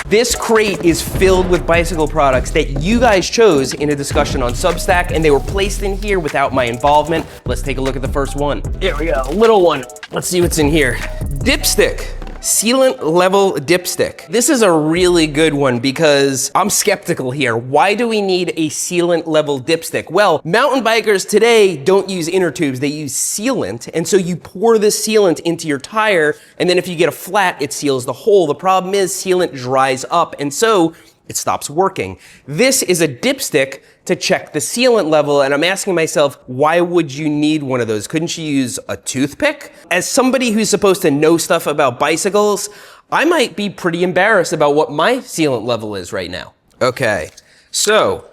This crate is filled with bicycle products that you guys chose in a discussion on Substack, and they were placed in here without my involvement. Let's take a look at the first one. Here we go, little one. Let's see what's in here. Dipstick. Sealant level dipstick. This is a really good one because I'm skeptical here. Why do we need a sealant level dipstick? Well, mountain bikers today don't use inner tubes, they use sealant. And so you pour this sealant into your tire, and then if you get a flat, it seals the hole. The problem is sealant dries up, and so it stops working. This is a dipstick to check the sealant level, and I'm asking myself, why would you need one of those? Couldn't you use a toothpick? As somebody who's supposed to know stuff about bicycles, I might be pretty embarrassed about what my sealant level is right now. Okay, so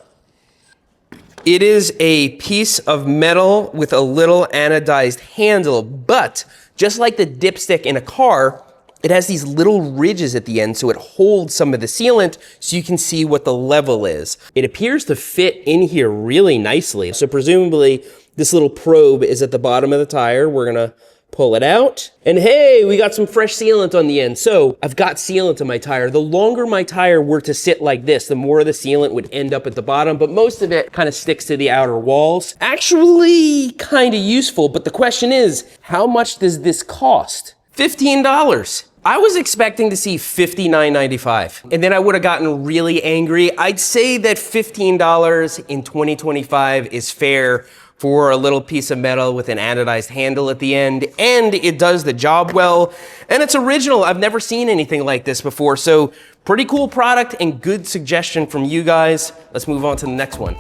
it is a piece of metal with a little anodized handle, but just like the dipstick in a car, it has these little ridges at the end, so it holds some of the sealant so you can see what the level is. It appears to fit in here really nicely. So presumably this little probe is at the bottom of the tire. We're gonna pull it out, and hey, we got some fresh sealant on the end. So I've got sealant in my tire. The longer my tire were to sit like this, the more of the sealant would end up at the bottom, but most of it kind of sticks to the outer walls. Actually kind of useful, but the question is, how much does this cost? $15. I was expecting to see $59.95, and then I would have gotten really angry. I'd say that $15 in 2025 is fair for a little piece of metal with an anodized handle at the end, and it does the job well, and it's original. I've never seen anything like this before, so pretty cool product and good suggestion from you guys. Let's move on to the next one.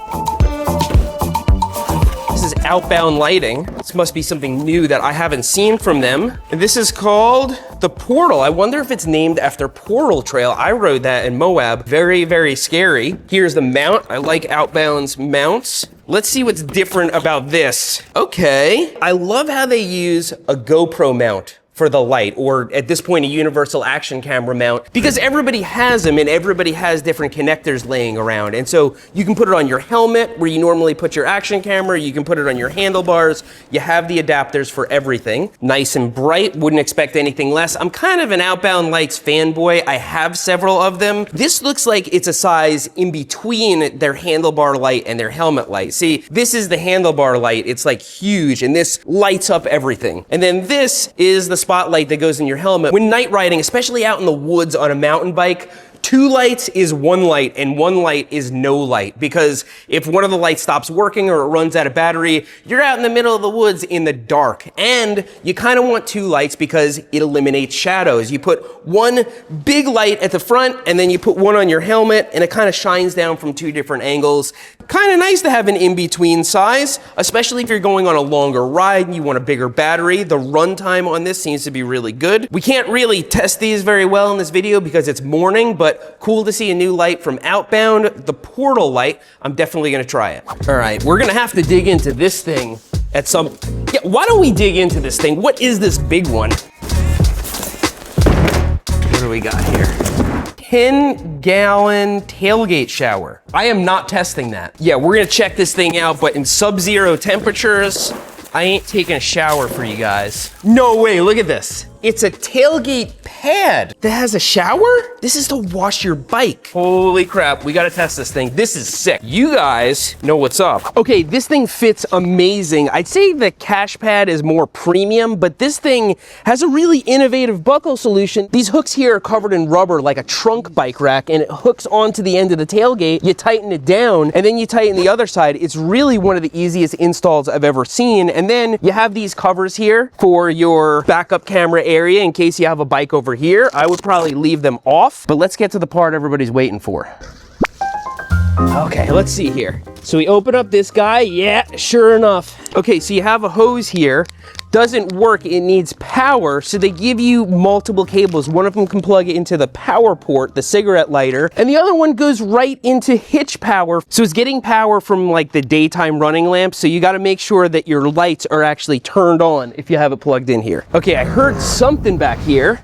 This is outbound lighting. This must be something new that I haven't seen from them. And this is called the Portal. I wonder if it's named after Portal Trail. I rode that in Moab. Very, very scary. Here's the mount. I like Outbound's mounts. Let's see what's different about this. Okay. I love how they use a GoPro mount for the light, or at this point, a universal action camera mount, because everybody has them and everybody has different connectors laying around. And so you can put it on your helmet where you normally put your action camera, you can put it on your handlebars, you have the adapters for everything. Nice and bright, wouldn't expect anything less. I'm kind of an Outbound lights fanboy. I have several of them. This looks like it's a size in between their handlebar light and their helmet light. See, this is the handlebar light. It's like huge, and this lights up everything. And then this is the spotlight that goes in your helmet. When night riding, especially out in the woods on a mountain bike, 2 lights is 1 light and 1 light is no light, because if one of the lights stops working or it runs out of battery, you're out in the middle of the woods in the dark. And you kind of want 2 lights because it eliminates shadows. You put 1 big light at the front and then you put 1 on your helmet, and it kind of shines down from 2 different angles. Kind of nice to have an in-between size, especially if you're going on a longer ride and you want a bigger battery. The runtime on this seems to be really good. We can't really test these very well in this video because it's morning, but cool to see a new light from Outbound, the Portal light. I'm definitely gonna try it. All right, we're gonna have to dig into this thing at some, yeah, why don't we dig into this thing? What is this big one? What do we got here? 10-gallon tailgate shower. I am not testing that. Yeah, we're gonna check this thing out, but in sub-zero temperatures, I ain't taking a shower for you guys. No way, look at this. It's a tailgate pad that has a shower? This is to wash your bike. Holy crap, we gotta test this thing. This is sick. You guys know what's up. Okay, this thing fits amazing. I'd say the cash pad is more premium, but this thing has a really innovative buckle solution. These hooks here are covered in rubber like a trunk bike rack, and it hooks onto the end of the tailgate. You tighten it down, and then you tighten the other side. It's really one of the easiest installs I've ever seen. And then you have these covers here for your backup camera area in case you have a bike over here. I would probably leave them off, but let's get to the part everybody's waiting for. Okay, let's see here. So we open up this guy. Yeah, sure enough. Okay, so you have a hose here. Doesn't work, it needs power, so they give you multiple cables. One of them can plug into the power port, the cigarette lighter, and the other one goes right into hitch power. So it's getting power from like the daytime running lamp, so you gotta make sure that your lights are actually turned on if you have it plugged in here. Okay, I heard something back here.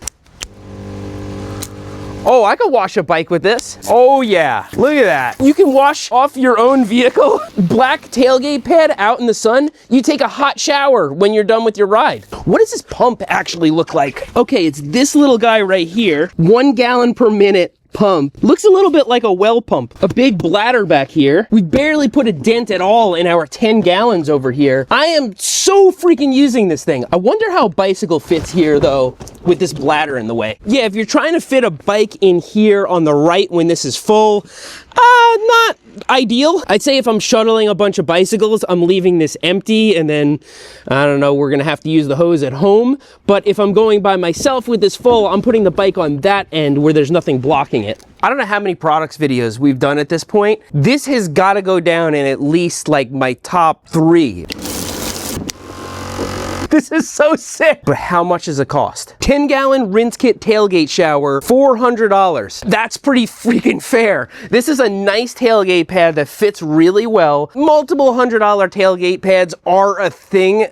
Oh, I could wash a bike with this. Oh yeah, look at that. You can wash off your own vehicle. Black tailgate pad out in the sun. You take a hot shower when you're done with your ride. What does this pump actually look like? Okay, it's this little guy right here. 1 gallon per minute pump. Looks a little bit like a well pump. A big bladder back here. We barely put a dent at all in our 10 gallons over here. I am so freaking using this thing. I wonder how a bicycle fits here though, with this bladder in the way. Yeah, if you're trying to fit a bike in here on the right when this is full, not ideal. I'd say if I'm shuttling a bunch of bicycles, I'm leaving this empty, and then, I don't know, we're gonna have to use the hose at home. But if I'm going by myself with this full, I'm putting the bike on that end where there's nothing blocking it. I don't know how many products videos we've done at this point. This has gotta go down in at least like my top 3. This is so sick. But how much does it cost? 10-gallon rinse kit tailgate shower, $400. That's pretty freaking fair. This is a nice tailgate pad that fits really well. Multiple $100 tailgate pads are a thing.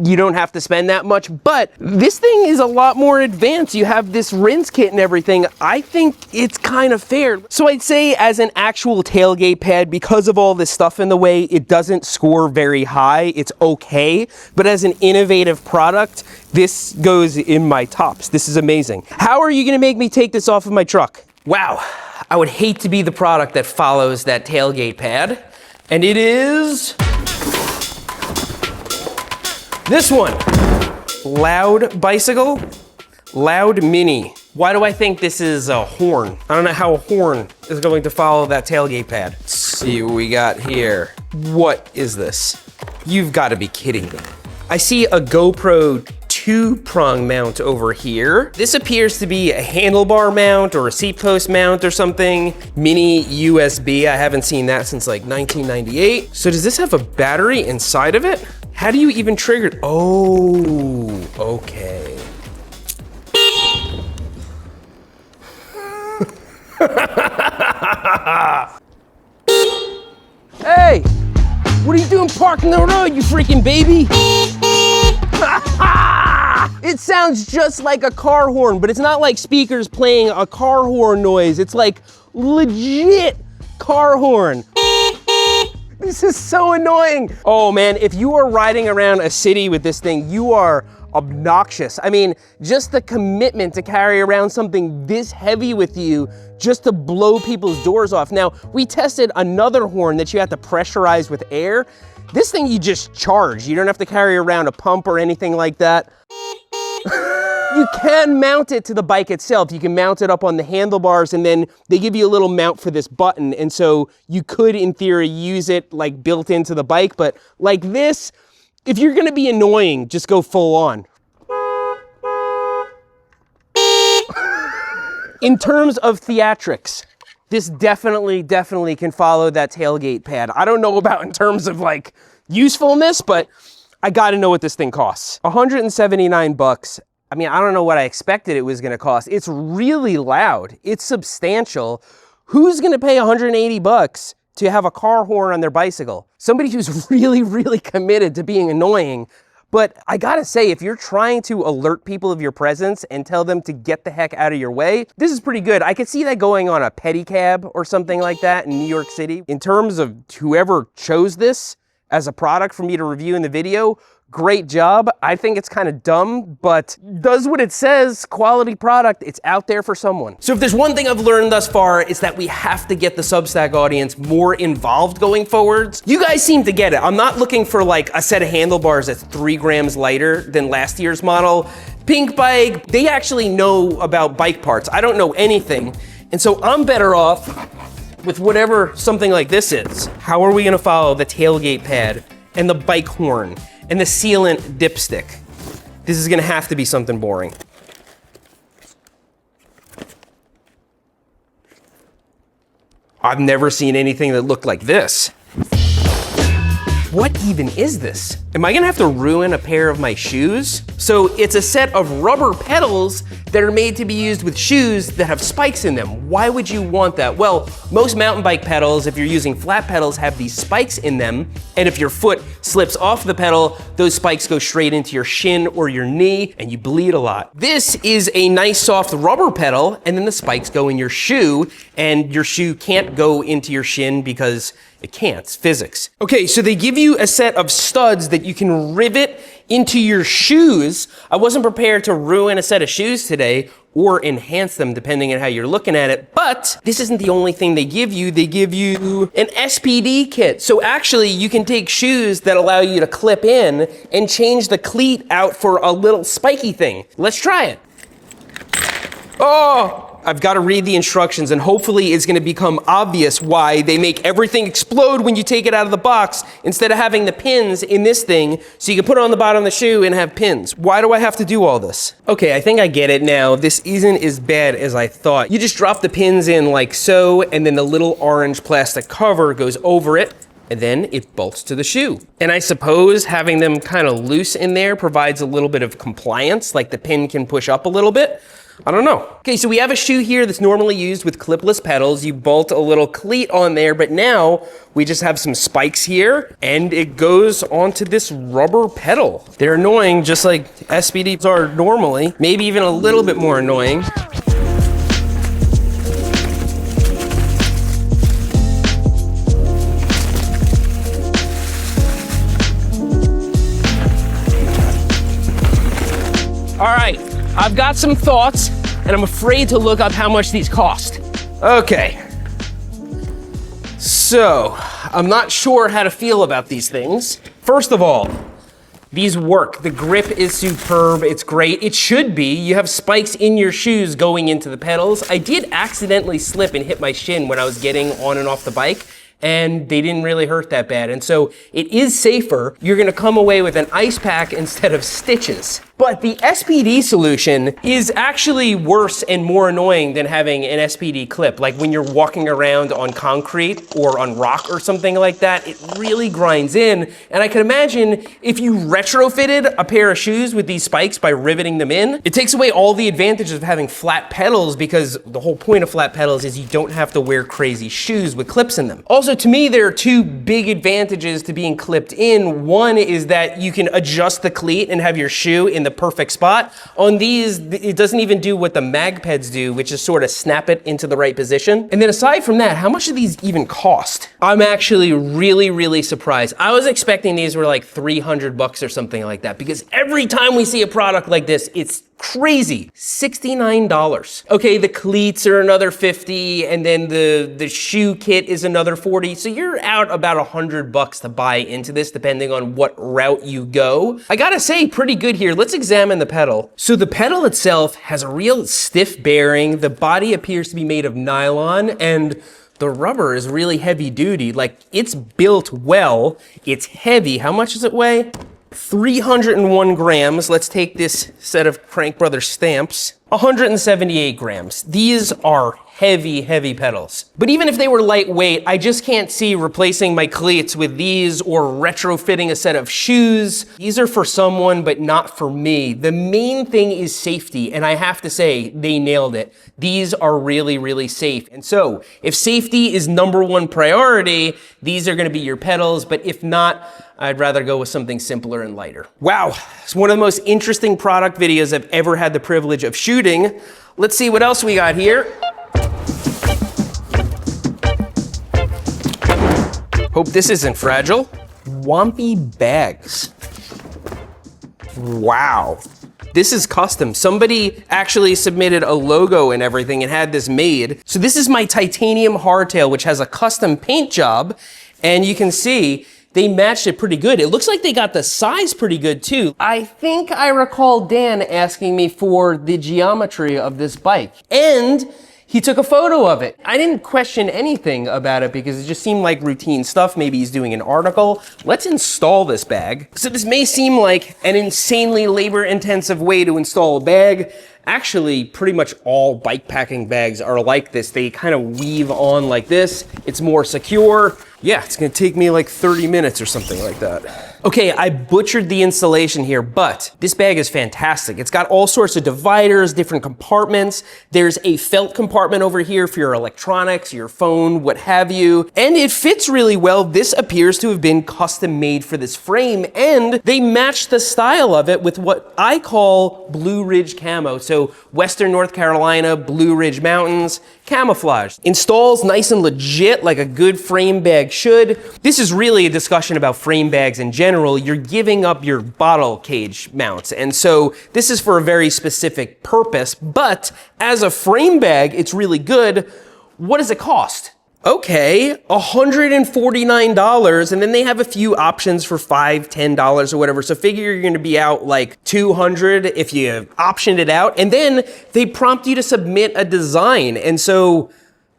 You don't have to spend that much, but this thing is a lot more advanced. You have this rinse kit and everything. I think it's kind of fair. So I'd say as an actual tailgate pad, because of all this stuff in the way, it doesn't score very high. It's okay, but as an innovative product, this goes in my tops. This is amazing. How are you gonna make me take this off of my truck? Wow, I would hate to be the product that follows that tailgate pad, and it is this one. Loud Bicycle, Loud Mini. Why do I think this is a horn? I don't know how a horn is going to follow that tailgate pad. Let's see what we got here. What is this? You've got to be kidding me. I see a GoPro 2-prong mount over here. This appears to be a handlebar mount or a seat post mount or something. Mini USB, I haven't seen that since like 1998. So does this have a battery inside of it? How do you even trigger it? Oh, okay. Hey, what are you doing parking the road, you freaking baby? It sounds just like a car horn, but it's not like speakers playing a car horn noise. It's like legit car horn. This is so annoying. Oh man, if you are riding around a city with this thing, you are obnoxious. I mean, just the commitment to carry around something this heavy with you just to blow people's doors off. Now, we tested another horn that you have to pressurize with air. This thing you just charge. You don't have to carry around a pump or anything like that. You can mount it to the bike itself. You can mount it up on the handlebars, and then they give you a little mount for this button. And so you could, in theory, use it like built into the bike. But like this, if you're gonna be annoying, just go full on. In terms of theatrics, this definitely can follow that tailgate pad. I don't know about in terms of like usefulness, but I gotta know what this thing costs. 179 bucks. I mean, I don't know what I expected it was gonna cost. It's really loud, it's substantial. Who's gonna pay 180 bucks to have a car horn on their bicycle? Somebody who's really committed to being annoying. But I gotta say, if you're trying to alert people of your presence and tell them to get the heck out of your way, this is pretty good. I could see that going on a pedicab or something like that in New York City. In terms of whoever chose this as a product for me to review in the video, great job. I think it's kind of dumb, but does what it says, quality product. It's out there for someone. So if there's one thing I've learned thus far, it's that we have to get the Substack audience more involved going forwards. You guys seem to get it. I'm not looking for like a set of handlebars that's 3 grams lighter than last year's model. Pink bike, they actually know about bike parts. I don't know anything. And so I'm better off with whatever something like this is. How are we gonna follow the tailgate pad and the bike horn and the Sealant dipstick? This is gonna have to be something boring. I've never seen anything that looked like this. What even is this? Am I gonna have to ruin a pair of my shoes? So it's a set of rubber pedals that are made to be used with shoes that have spikes in them. Why would you want that? Well, most mountain bike pedals, if you're using flat pedals, have these spikes in them. And if your foot slips off the pedal, those spikes go straight into your shin or your knee and you bleed a lot. This is a nice soft rubber pedal, and then the spikes go in your shoe, and your shoe can't go into your shin because it can't, it's physics. Okay, so they give you a set of studs that you can rivet into your shoes. I wasn't prepared to ruin a set of shoes today. or enhance them depending on how you're looking at it. But this isn't the only thing they give you. They give you an SPD kit. So actually you can take shoes that allow you to clip in and change the cleat out for a little spiky thing. Let's try it. Oh! I've got to read the instructions, and hopefully it's going to become obvious why they make everything explode when you take it out of the box instead of having the pins in this thing so you can put it on the bottom of the shoe and have pins. Why do I have to do all this? Okay, I think I get it now. This isn't as bad as I thought. You just drop the pins in like so, and then the little orange plastic cover goes over it, and then it bolts to the shoe. And I suppose having them kind of loose in there provides a little bit of compliance, like the pin can push up a little bit. I don't know. Okay, so we have a shoe here that's normally used with clipless pedals. You bolt a little cleat on there, but now we just have some spikes here, and it goes onto this rubber pedal. They're annoying, just like SPDs are normally, maybe even a little bit more annoying. All right. I've got some thoughts, and I'm afraid to look up how much these cost. Okay. So, I'm not sure how to feel about these things. First of all, these work. The grip is superb. It's great. It should be. You have spikes in your shoes going into the pedals. I did accidentally slip and hit my shin when I was getting on and off the bike, and they didn't really hurt that bad. And so it is safer. You're gonna come away with an ice pack instead of stitches. But the SPD solution is actually worse and more annoying than having an SPD clip. Like when you're walking around on concrete or on rock or something like that, it really grinds in. And I can imagine if you retrofitted a pair of shoes with these spikes by riveting them in, it takes away all the advantages of having flat pedals, because the whole point of flat pedals is you don't have to wear crazy shoes with clips in them. Also, to me, there are two big advantages to being clipped in. One is that you can adjust the cleat and have your shoe in the perfect spot. On these, it doesn't even do what the MagPeds do, which is sort of snap it into the right position. And then aside from that, how much do these even cost? I'm actually really, really surprised. I was expecting these were like $300 or something like that, because every time we see a product like this, it's crazy. $69. Okay, the cleats are another $50, and then the shoe kit is another $40. So you're out about $100 to buy into this, depending on what route you go. I gotta say, pretty good here. Let's examine the pedal. So the pedal itself has a real stiff bearing. The body appears to be made of nylon, and the rubber is really heavy duty. Like, it's built well. It's heavy. How much does it weigh? 301 grams. Let's take this set of Crank Brothers stamps. 178 grams. These are heavy, heavy pedals. But even if they were lightweight, I just can't see replacing my cleats with these or retrofitting a set of shoes. These are for someone, but not for me. The main thing is safety, and I have to say, they nailed it. These are really, really safe. And so, if safety is #1 priority, these are gonna be your pedals, but if not, I'd rather go with something simpler and lighter. Wow, it's one of the most interesting product videos I've ever had the privilege of shooting. Let's see what else we got here. Hope this isn't fragile. Wompy bags. Wow. This is custom. Somebody actually submitted a logo and everything and had this made. So this is my titanium hardtail, which has a custom paint job. And you can see they matched it pretty good. It looks like they got the size pretty good too. I think I recall Dan asking me for the geometry of this bike, and he took a photo of it. I didn't question anything about it because it just seemed like routine stuff. Maybe he's doing an article. Let's install this bag. So this may seem like an insanely labor-intensive way to install a bag. Actually, pretty much all bike packing bags are like this. They kind of weave on like this. It's more secure. Yeah, it's gonna take me like 30 minutes or something like that. Okay, I butchered the installation here, but this bag is fantastic. It's got all sorts of dividers, different compartments. There's a felt compartment over here for your electronics, your phone, what have you. And it fits really well. This appears to have been custom made for this frame, and they matched the style of it with what I call Blue Ridge camo. So Western North Carolina, Blue Ridge Mountains. camouflage. Installs nice and legit like a good frame bag should. This is really a discussion about frame bags in general. You're giving up your bottle cage mounts. And so this is for a very specific purpose, but as a frame bag, it's really good. What does it cost? Okay, $149, and then they have a few options for $5, $10 or whatever. So figure you're gonna be out like $200 if you optioned it out, and then they prompt you to submit a design. And so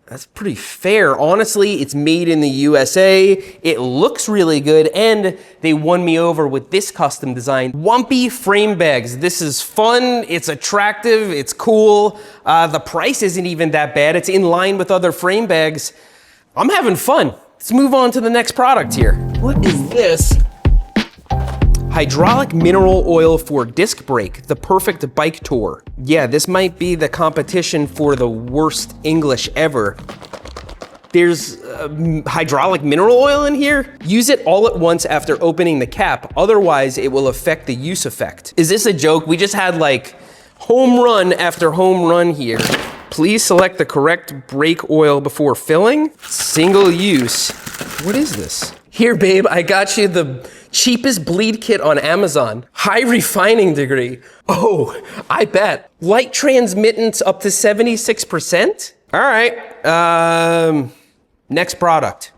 that's pretty fair. Honestly, it's made in the USA. It looks really good, and they won me over with this custom design. Wompy frame bags. This is fun, it's attractive, it's cool. The price isn't even that bad. It's in line with other frame bags. I'm having fun. Let's move on to the next product here. What is this? Hydraulic mineral oil for disc brake, the perfect bike tour. Yeah, this might be the competition for the worst English ever. There's hydraulic mineral oil in here? Use it all at once after opening the cap, otherwise it will affect the use effect. Is this a joke? We just had like home run after home run here. Please select the correct brake oil before filling. Single use. What is this? Here, babe, I got you the cheapest bleed kit on Amazon. High refining degree. Oh, I bet. Light transmittance up to 76%? All right, next product.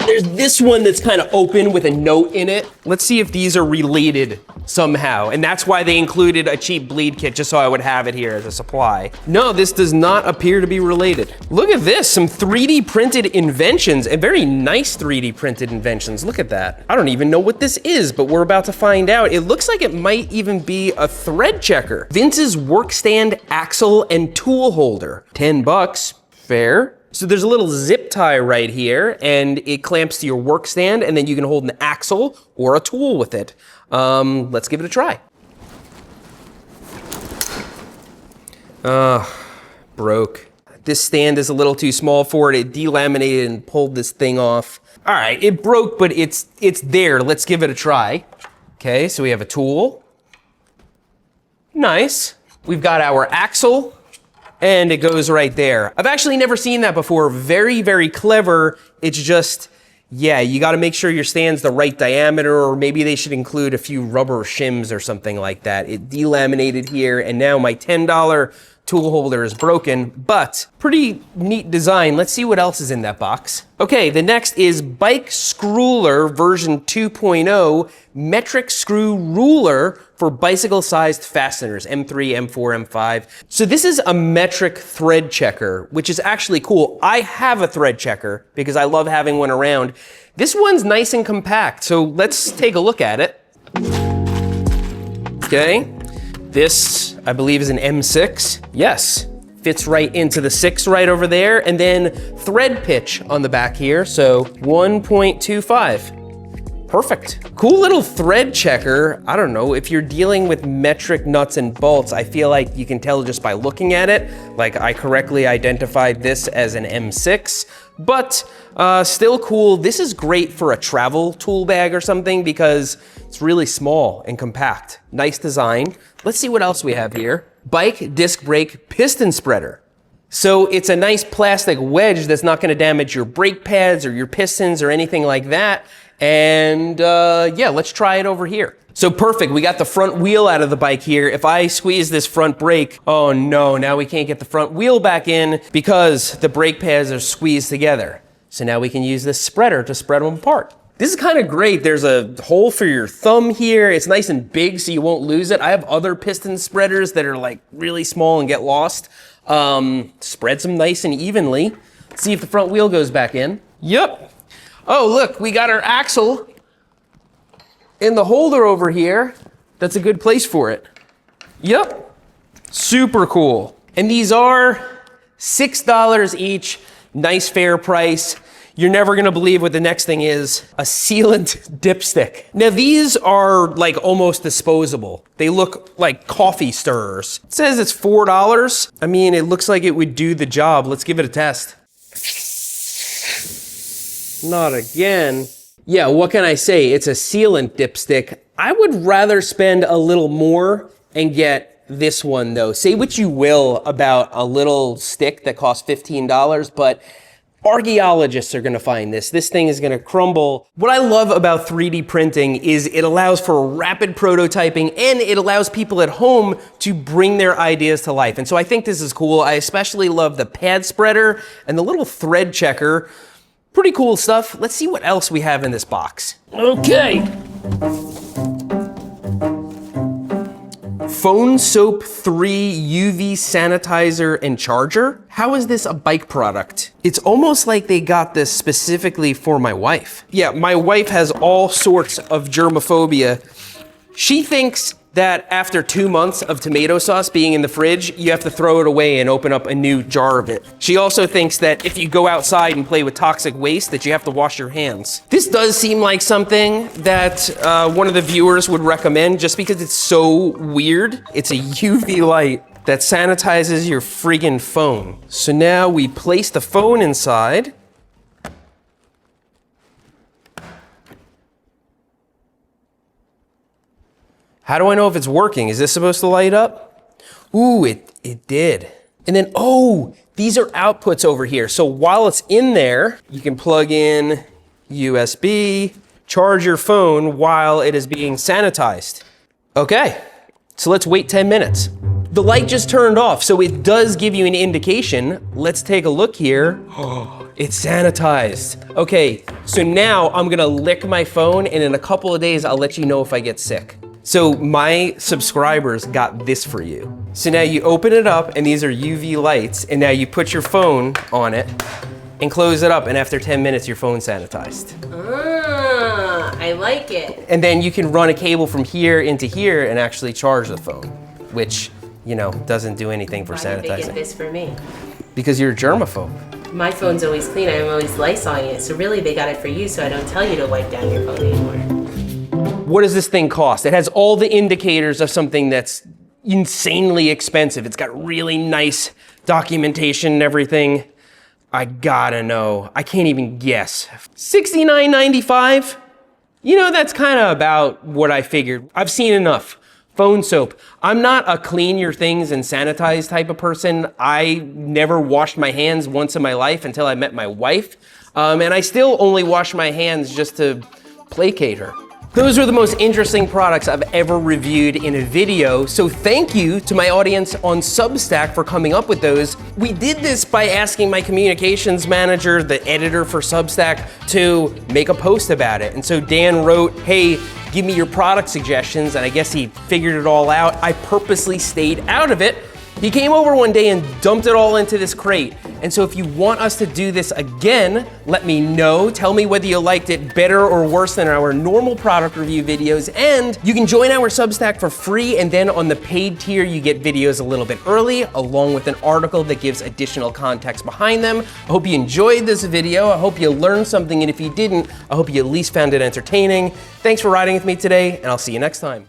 There's this one that's kind of open with a note in it. Let's see if these are related somehow. And that's why they included a cheap bleed kit, just so I would have it here as a supply. No, this does not appear to be related. Look at this, some 3D printed inventions, and very nice 3D printed inventions. Look at that. I don't even know what this is, but we're about to find out. It looks like it might even be a thread checker. Vince's work stand, axle, and tool holder. 10 bucks, fair. So there's a little zip tie right here, and it clamps to your work stand, and then you can hold an axle or a tool with it. Let's give it a try. Broke. This stand is a little too small for it. It delaminated and pulled this thing off. All right, it broke, but it's there. Let's give it a try. Okay, so we have a tool. Nice. We've got our axle. And it goes right there. I've actually never seen that before. Very, very clever. It's just, yeah, you gotta make sure your stand's the right diameter, or maybe they should include a few rubber shims or something like that. It delaminated here, and now my $10 tool holder is broken, but pretty neat design. Let's see what else is in that box. Okay, the next is Bike Screwler version 2.0 metric screw ruler for bicycle-sized fasteners, M3, M4, M5. So this is a metric thread checker, which is actually cool. I have a thread checker because I love having one around. This one's nice and compact, so let's take a look at it. Okay. This, I believe, is an M6. Yes, fits right into the 6 right over there. And then thread pitch on the back here, so 1.25. Perfect. Cool little thread checker. I don't know, if you're dealing with metric nuts and bolts, I feel like you can tell just by looking at it. Like, I correctly identified this as an M6, but still cool. This is great for a travel tool bag or something because it's really small and compact. Nice design. Let's see what else we have here. Bike disc brake piston spreader. So it's a nice plastic wedge that's not gonna damage your brake pads or your pistons or anything like that. And yeah, let's try it over here. So perfect, we got the front wheel out of the bike here. If I squeeze this front brake, oh no, now we can't get the front wheel back in because the brake pads are squeezed together. So now we can use this spreader to spread them apart. This is kind of great. There's a hole for your thumb here. It's nice and big so you won't lose it. I have other piston spreaders that are like really small and get lost. Spreads them nice and evenly. Let's see if the front wheel goes back in. Yep. Oh, look, we got our axle in the holder over here. That's a good place for it. Yep. Super cool. And these are $6 each. Nice fair price. You're never gonna believe what the next thing is, a sealant dipstick. Now these are like almost disposable. They look like coffee stirrers. It says it's $4. I mean, it looks like it would do the job. Let's give it a test. Not again. Yeah, what can I say? It's a sealant dipstick. I would rather spend a little more and get this one though. Say what you will about a little stick that costs $15, but archaeologists are gonna find this. This thing is gonna crumble. What I love about 3D printing is it allows for rapid prototyping and it allows people at home to bring their ideas to life. And so I think this is cool. I especially love the pad spreader and the little thread checker. Pretty cool stuff. Let's see what else we have in this box. Okay. Phone Soap 3 UV sanitizer and charger. How is this a bike product? It's almost like they got this specifically for my wife. Yeah, my wife has all sorts of germophobia. She thinks that after 2 months of tomato sauce being in the fridge, you have to throw it away and open up a new jar of it. She also thinks that if you go outside and play with toxic waste, that you have to wash your hands. This does seem like something that one of the viewers would recommend just because it's so weird. It's a UV light that sanitizes your friggin' phone. So now we place the phone inside. How do I know if it's working? Is this supposed to light up? Ooh, it did. And then, oh, these are outputs over here. So while it's in there, you can plug in USB, charge your phone while it is being sanitized. Okay, so let's wait 10 minutes. The light just turned off, so it does give you an indication. Let's take a look here. Oh, it's sanitized. Okay, so now I'm gonna lick my phone and in a couple of days, I'll let you know if I get sick. So my subscribers got this for you. So now you open it up and these are UV lights and now you put your phone on it and close it up and after 10 minutes your phone's sanitized. Ah, I like it. And then you can run a cable from here into here and actually charge the phone, which, you know, doesn't do anything for sanitizing. Why did they get this for me? Because you're a germaphobe. My phone's always clean, I'm always Lysoling it, so really they got it for you so I don't tell you to wipe down your phone anymore. What does this thing cost? It has all the indicators of something that's insanely expensive. It's got really nice documentation and everything. I gotta know. I can't even guess. $69.95? You know, that's kind of about what I figured. I've seen enough. Phone soap. I'm not a clean your things and sanitize type of person. I never washed my hands once in my life until I met my wife. And I still only wash my hands just to placate her. Those are the most interesting products I've ever reviewed in a video, so thank you to my audience on Substack for coming up with those. We did this by asking my communications manager, the editor for Substack, to make a post about it. And so Dan wrote, hey, give me your product suggestions, and I guess he figured it all out. I purposely stayed out of it. He came over one day and dumped it all into this crate. And so if you want us to do this again, let me know. Tell me whether you liked it better or worse than our normal product review videos. And you can join our Substack for free. And then on the paid tier, you get videos a little bit early, along with an article that gives additional context behind them. I hope you enjoyed this video. I hope you learned something. And if you didn't, I hope you at least found it entertaining. Thanks for riding with me today, and I'll see you next time.